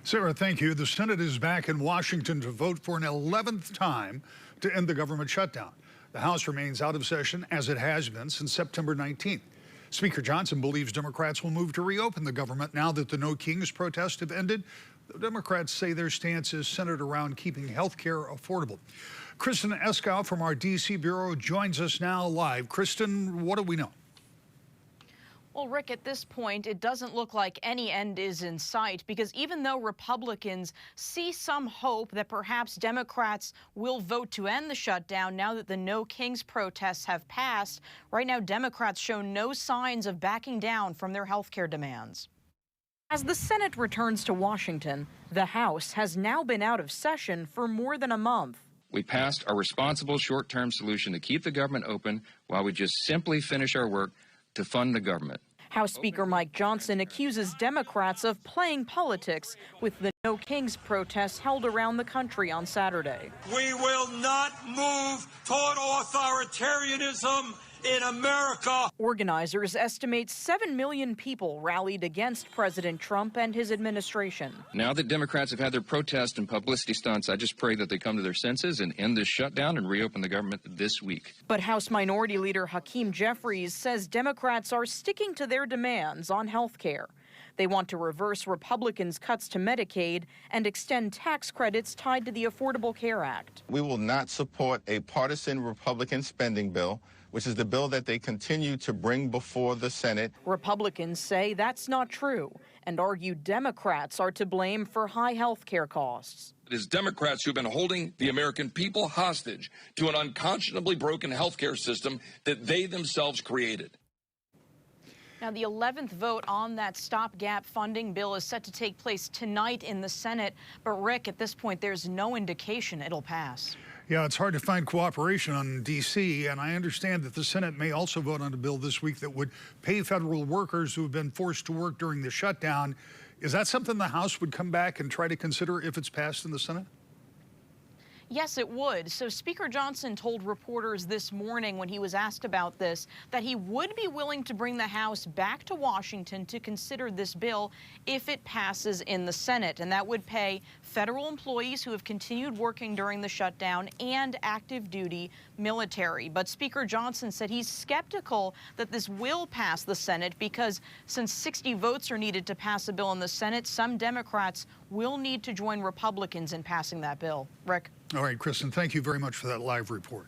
Sarah, thank you. The Senate is back in Washington to vote for an 11th time to end the government shutdown. The House remains out of session as it has been since September 19th. Speaker Johnson believes Democrats will move to reopen the government now that the No Kings protests have ended. The Democrats say their stance is centered around keeping health care affordable. Kristen Eskow from our D.C. Bureau joins us now live. Kristen, what do we know? Well, Rick, at this point, it doesn't look like any end is in sight, because even though Republicans see some hope that perhaps Democrats will vote to end the shutdown now that the No Kings protests have passed, right now Democrats show no signs of backing down from their health care demands. As the Senate returns to Washington, the House has now been out of session for more than a month. We passed a responsible short-term solution to keep the government open while we just simply finish our work to fund the government. House Speaker Mike Johnson accuses Democrats of playing politics with the No Kings protests held around the country on Saturday. We will not move toward authoritarianism in America. Organizers estimate 7 million people rallied against President Trump and his administration. Now that Democrats have had their protest and publicity stunts, I just pray that they come to their senses and end this shutdown and reopen the government this week. But House Minority Leader Hakeem Jeffries says Democrats are sticking to their demands on health care. They want to reverse Republicans' cuts to Medicaid and extend tax credits tied to the Affordable Care Act. We will not support a partisan Republican spending bill, which is the bill that they continue to bring before the Senate. Republicans say that's not true and argue Democrats are to blame for high health care costs. It is Democrats who have been holding the American people hostage to an unconscionably broken health care system that they themselves created. Now, the 11th vote on that stopgap funding bill is set to take place tonight in the Senate. But, Rick, at this point, there's no indication it'll pass. Yeah, it's hard to find cooperation on D.C., and I understand that the Senate may also vote on a bill this week that would pay federal workers who have been forced to work during the shutdown. Is that something the House would come back and try to consider if it's passed in the Senate? Yes, it would. So Speaker Johnson told reporters this morning when he was asked about this that he would be willing to bring the House back to Washington to consider this bill if it passes in the Senate. And that would pay federal employees who have continued working during the shutdown and active duty military. But Speaker Johnson said he's skeptical that this will pass the Senate because since 60 votes are needed to pass a bill in the Senate, some Democrats will need to join Republicans in passing that bill. Rick? All right, Kristen, thank you very much for that live report.